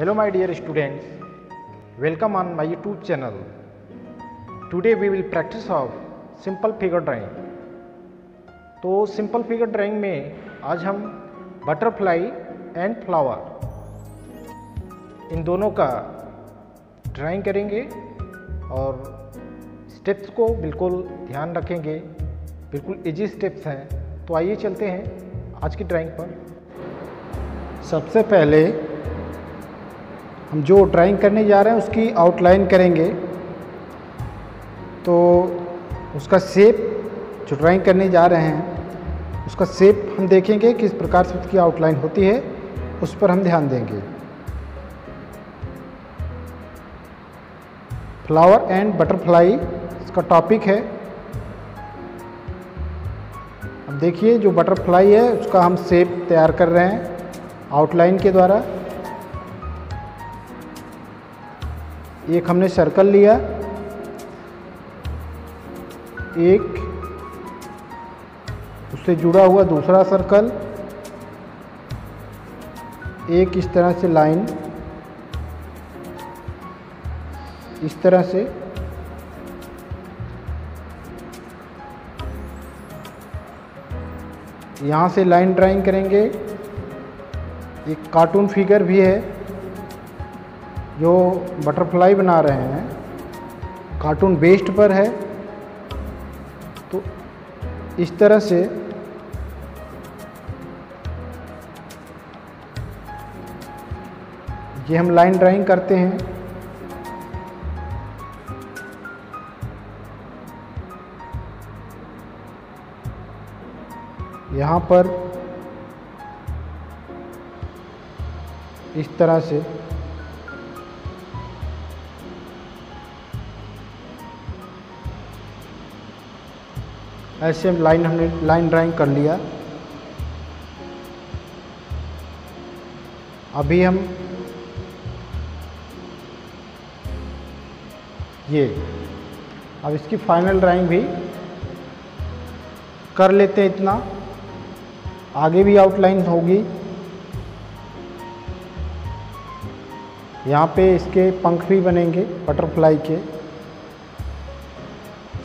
Hello my dear students, welcome on my YouTube channel. Today we will practice of simple figure drawing. तो simple figure drawing में आज हम butterfly and flower in दोनों का drawing करेंगे और steps को बिल्कुल ध्यान रखेंगे, बिल्कुल इजी स्टेप्स हैं। तो आइए चलते हैं आज की ड्राइंग पर। सबसे पहले हम जो ड्राइंग करने जा रहे हैं उसकी आउटलाइन करेंगे। तो उसका शेप जो ड्राइंग करने जा रहे हैं उसका शेप हम देखेंगे किस प्रकार से उसकी आउटलाइन होती है, उस पर हम ध्यान देंगे। फ्लावर एंड बटरफ्लाई इसका टॉपिक है। अब देखिए जो बटरफ्लाई है उसका हम शेप तैयार कर रहे हैं आउटलाइन के द्वारा। एक हमने सर्कल लिया, एक उससे जुड़ा हुआ दूसरा सर्कल, एक इस तरह से लाइन, इस तरह से यहाँ से लाइन ड्राइंग करेंगे। एक कार्टून फिगर भी है जो बटरफ्लाई बना रहे हैं, कार्टून बेस्ड पर है। तो इस तरह से ये हम लाइन ड्राइंग करते हैं। यहाँ पर इस तरह से ऐसे हमने लाइन ड्राइंग कर लिया। अभी हम अब इसकी फाइनल ड्राइंग भी कर लेते हैं। इतना आगे भी आउटलाइन होगी। यहाँ पे इसके पंख भी बनेंगे बटरफ्लाई के।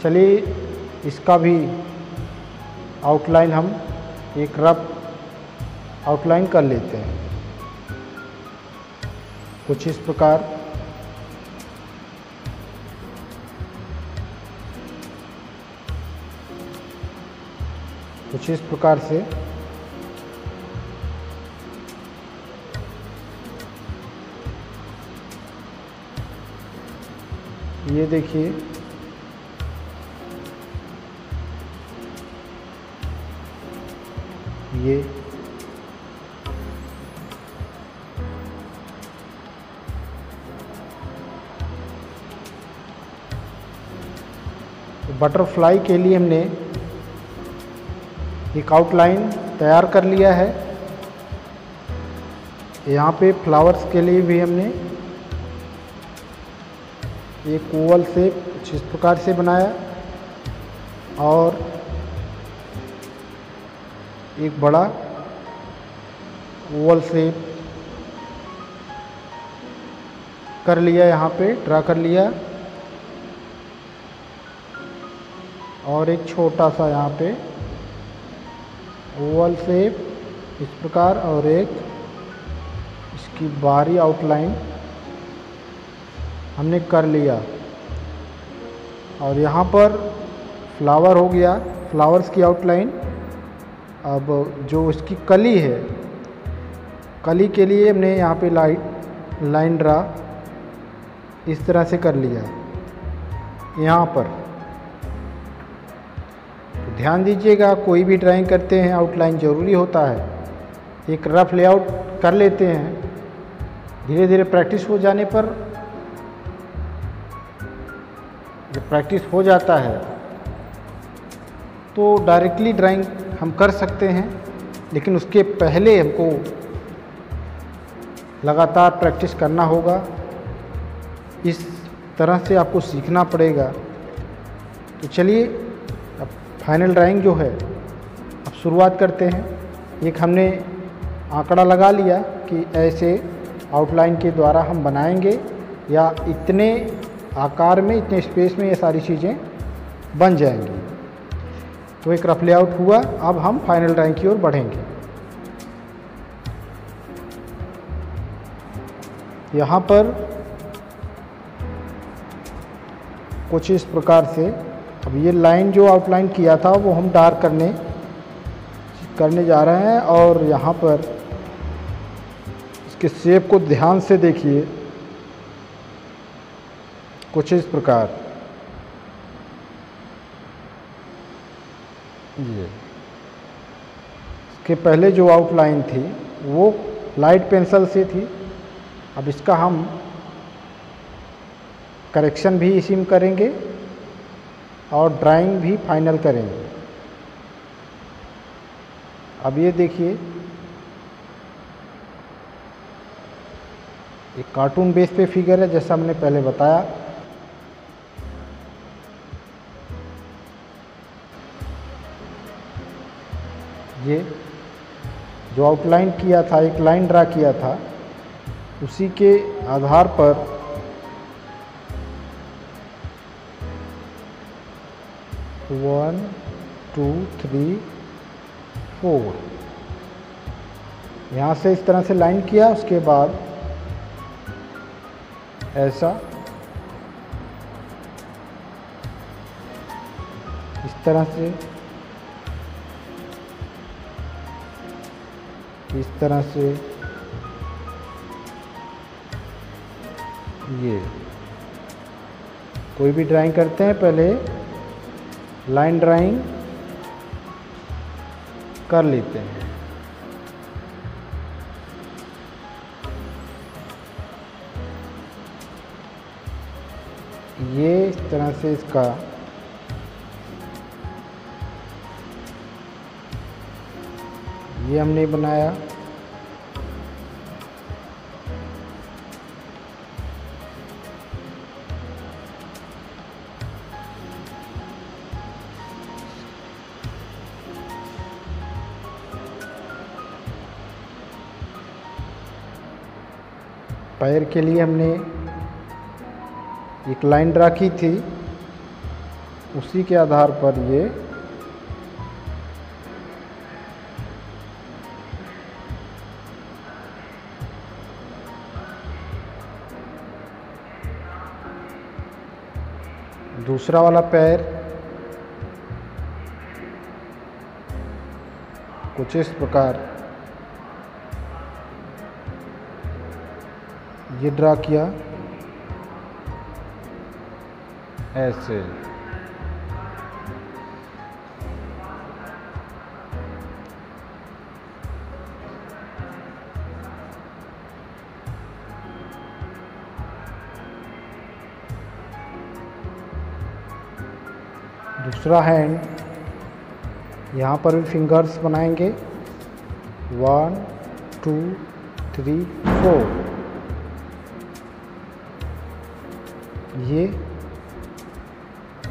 चलिए इसका भी आउटलाइन हम एक रफ आउटलाइन कर लेते हैं कुछ इस प्रकार। कुछ इस प्रकार से ये देखिए ये बटरफ्लाई के लिए हमने एक आउटलाइन तैयार कर लिया है। यहाँ पे फ्लावर्स के लिए भी हमने एक ओवल शेप कुछ इस प्रकार से बनाया और एक बड़ा ओवल शेप कर लिया, यहाँ पे ड्रा कर लिया और एक छोटा सा यहाँ पे ओवल शेप इस प्रकार और एक इसकी बाहरी आउटलाइन हमने कर लिया। और यहाँ पर फ्लावर हो गया, फ्लावर्स की आउटलाइन। अब जो इसकी कली है, कली के लिए हमने यहाँ पे लाइन ड्रा इस तरह से कर लिया यहाँ पर। तो ध्यान दीजिएगा कोई भी ड्राइंग करते हैं आउटलाइन ज़रूरी होता है। एक रफ लेआउट कर लेते हैं, धीरे धीरे प्रैक्टिस हो जाने पर जब प्रैक्टिस हो जाता है तो डायरेक्टली ड्राइंग हम कर सकते हैं। लेकिन उसके पहले हमको लगातार प्रैक्टिस करना होगा। इस तरह से आपको सीखना पड़ेगा। तो चलिए अब फाइनल ड्राइंग जो है अब शुरुआत करते हैं। एक हमने आंकड़ा लगा लिया कि ऐसे आउटलाइन के द्वारा हम बनाएंगे या इतने आकार में, इतने स्पेस में ये सारी चीज़ें बन जाएंगी। तो एक रफ लेआउट हुआ। अब हम फाइनल ड्राइंग की ओर बढ़ेंगे। यहाँ पर कुछ इस प्रकार से, अब ये लाइन जो आउटलाइन किया था वो हम डार्क करने जा रहे हैं। और यहाँ पर इसके शेप को ध्यान से देखिए, कुछ इस प्रकार। ये इसके पहले जो आउटलाइन थी वो लाइट पेंसिल से थी। अब इसका हम करेक्शन भी इसी में करेंगे और ड्राइंग भी फाइनल करेंगे। अब ये देखिए, एक कार्टून बेस पे फिगर है, जैसा हमने पहले बताया। ये जो आउटलाइन किया था, एक लाइन ड्रा किया था, उसी के आधार पर वन, टू, थ्री, फोर, यहाँ से इस तरह से लाइन किया। उसके बाद ऐसा इस तरह से, इस तरह से, ये कोई भी ड्राइंग करते हैं पहले लाइन ड्राइंग कर लेते हैं। ये इस तरह से इसका ये हमने बनाया। पैर के लिए हमने एक लाइन ड्रा की थी, उसी के आधार पर ये दूसरा वाला पैर कुछ इस प्रकार ये ड्रा किया, ऐसे। दूसरा हैंड, यहाँ पर भी फिंगर्स बनाएंगे, 1, 2, 3, 4।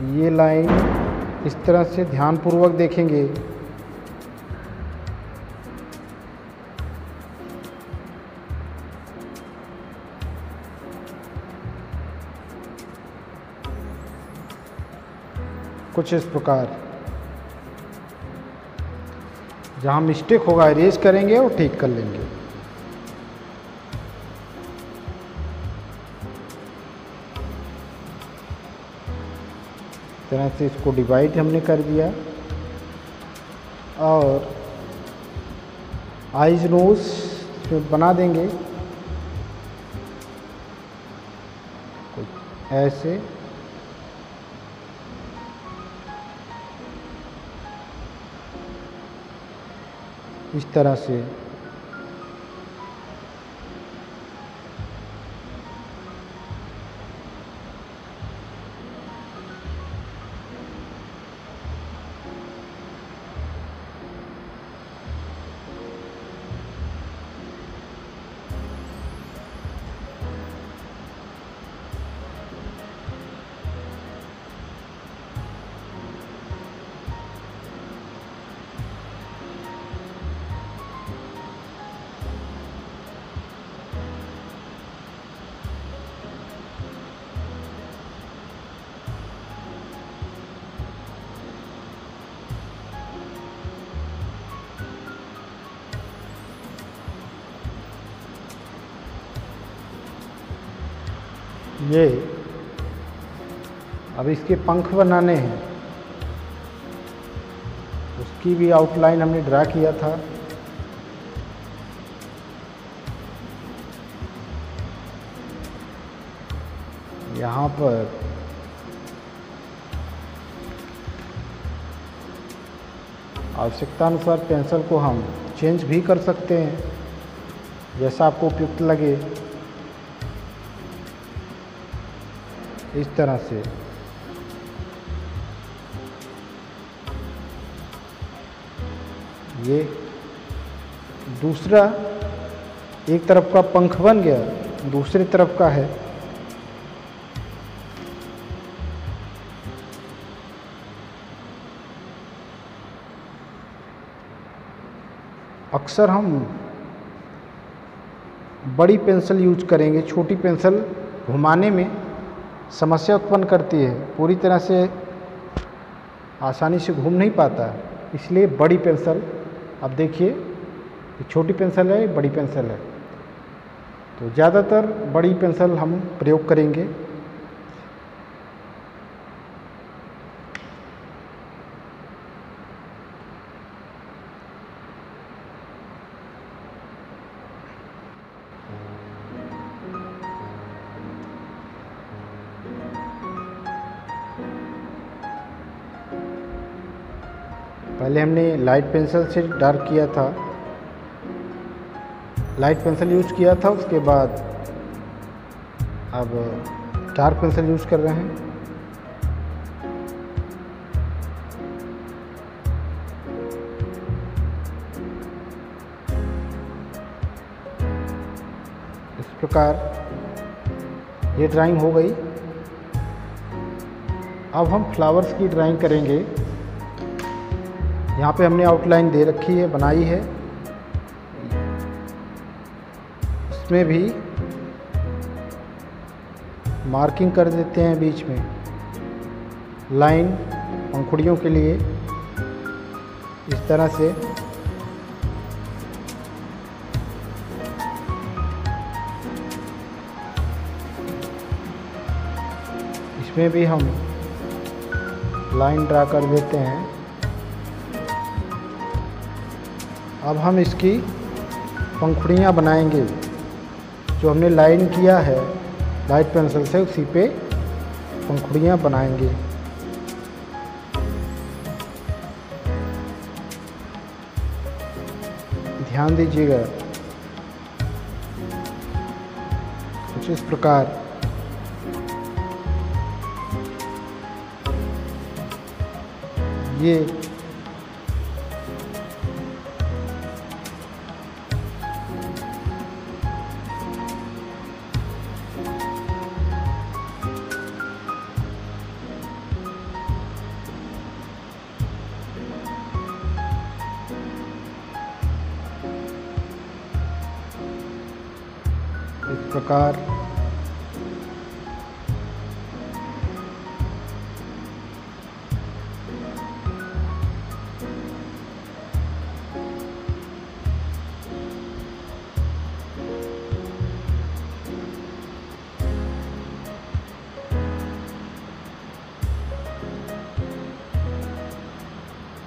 ये लाइन इस तरह से ध्यानपूर्वक देखेंगे। कुछ इस प्रकार, जहाँ मिस्टेक होगा इरेज करेंगे और ठीक कर लेंगे। इस तरह से इसको डिवाइड हमने कर दिया। और आईज नोज बना देंगे ऐसे। इस तरह से ये अब इसके पंख बनाने हैं, उसकी भी आउटलाइन हमने ड्रा किया था। यहाँ पर आवश्यकतानुसार पेंसिल को हम चेंज भी कर सकते हैं, जैसा आपको उपयुक्त लगे। इस तरह से ये दूसरा एक तरफ का पंख बन गया, दूसरी तरफ का है। अक्सर हम बड़ी पेंसिल यूज करेंगे, छोटी पेंसिल घुमाने में समस्या उत्पन्न करती है, पूरी तरह से आसानी से घूम नहीं पाता, इसलिए बड़ी पेंसिल। अब देखिए ये छोटी पेंसिल है, बड़ी पेंसिल है, तो ज़्यादातर बड़ी पेंसिल हम प्रयोग करेंगे। पहले हमने लाइट पेंसिल से डार्क किया था, लाइट पेंसिल यूज किया था, उसके बाद अब डार्क पेंसिल यूज कर रहे हैं। इस प्रकार ये ड्राइंग हो गई। अब हम फ्लावर्स की ड्राइंग करेंगे। यहाँ पे हमने आउटलाइन दे रखी है, बनाई है। इसमें भी मार्किंग कर देते हैं बीच में लाइन पंखुड़ियों के लिए, इस तरह से। इसमें भी हम लाइन ड्रा कर देते हैं। अब हम इसकी पंखुड़ियाँ बनाएंगे, जो हमने लाइन किया है लाइट पेंसिल से, उसी पे पंखुड़ियाँ बनाएंगे। ध्यान दीजिएगा, कुछ इस प्रकार। ये इस प्रकार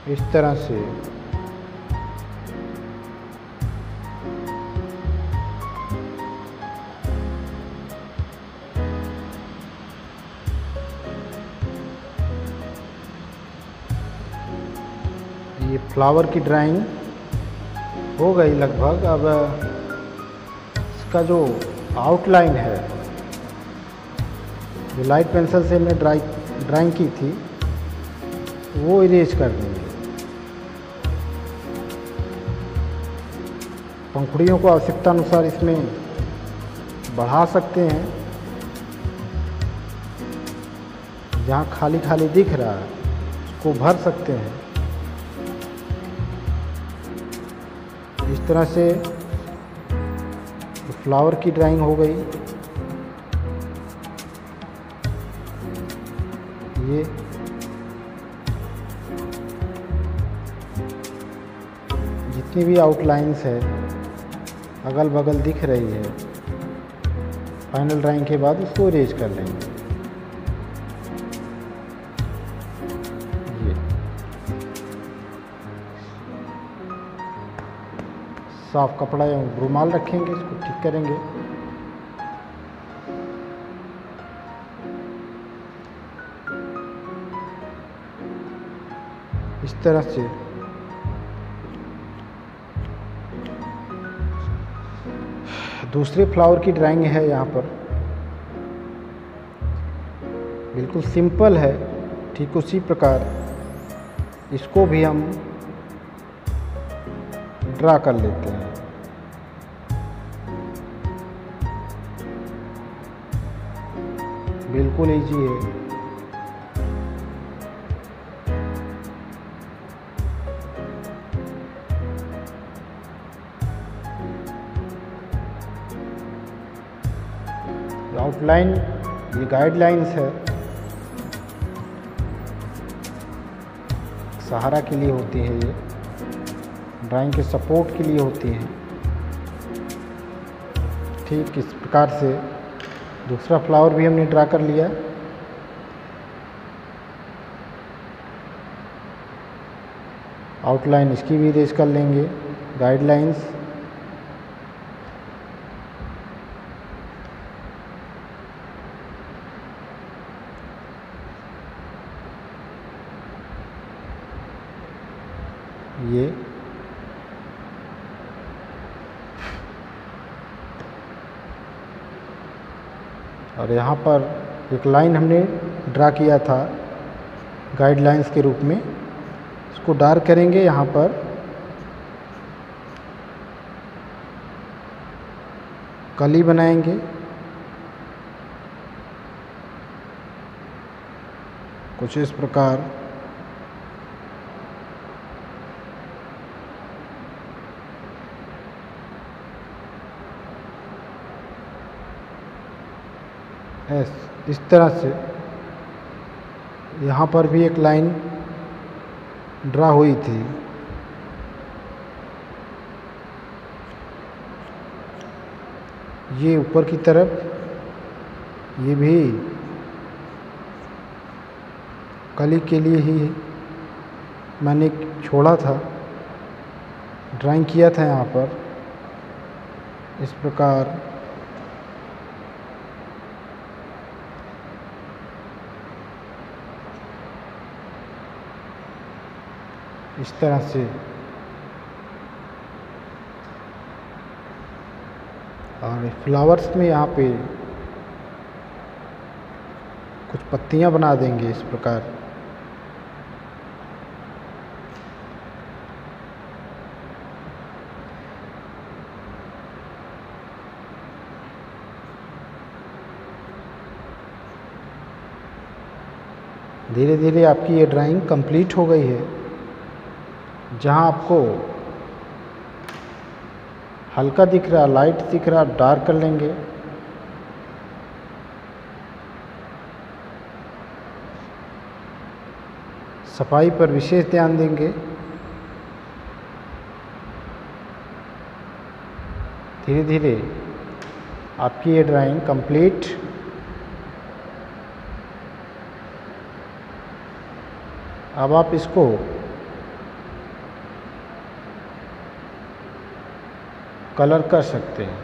इस तरह से ये फ्लावर की ड्राइंग हो गई लगभग। अब इसका जो आउटलाइन है, जो लाइट पेंसिल से हमने ड्राइंग की थी, वो इरेज कर देंगे। पंखुड़ियों को आवश्यकता अनुसार इसमें बढ़ा सकते हैं। जहाँ खाली खाली दिख रहा है उसको भर सकते हैं। इस तरह से फ्लावर की ड्राइंग हो गई। ये जितनी भी आउटलाइंस है अगल बगल दिख रही है, फाइनल ड्राइंग के बाद इसको इरेज कर लेंगे। ये साफ कपड़ा या रुमाल रखेंगे, इसको ठीक करेंगे। इस तरह से दूसरे फ्लावर की ड्राइंग है यहाँ पर, बिल्कुल सिंपल है। ठीक उसी प्रकार इसको भी हम ड्रा कर लेते हैं। बिल्कुल इजी है। आउटलाइन ये गाइडलाइंस है, सहारा के लिए होती है, ये ड्राइंग के सपोर्ट के लिए होती है। ठीक इस प्रकार से दूसरा फ्लावर भी हमने ड्रा कर लिया। आउटलाइन इसकी भी इरेज कर लेंगे, गाइडलाइंस। ये और यहाँ पर एक लाइन हमने ड्रा किया था गाइडलाइंस के रूप में, इसको डार्क करेंगे। यहाँ पर कली बनाएंगे, कुछ इस प्रकार। इस तरह से यहाँ पर भी एक लाइन ड्रा हुई थी। ये ऊपर की तरफ, ये भी कली के लिए ही मैंने छोड़ा था, ड्राइंग किया था यहाँ पर इस प्रकार। इस तरह से और फ्लावर्स में यहाँ पे कुछ पत्तियाँ बना देंगे इस प्रकार। धीरे धीरे आपकी ये ड्राइंग कंप्लीट हो गई है। जहाँ आपको हल्का दिख रहा, लाइट दिख रहा, डार्क कर लेंगे। सफाई पर विशेष ध्यान देंगे। धीरे धीरे आपकी ये ड्राइंग कंप्लीट। अब आप इसको कलर कर सकते हैं।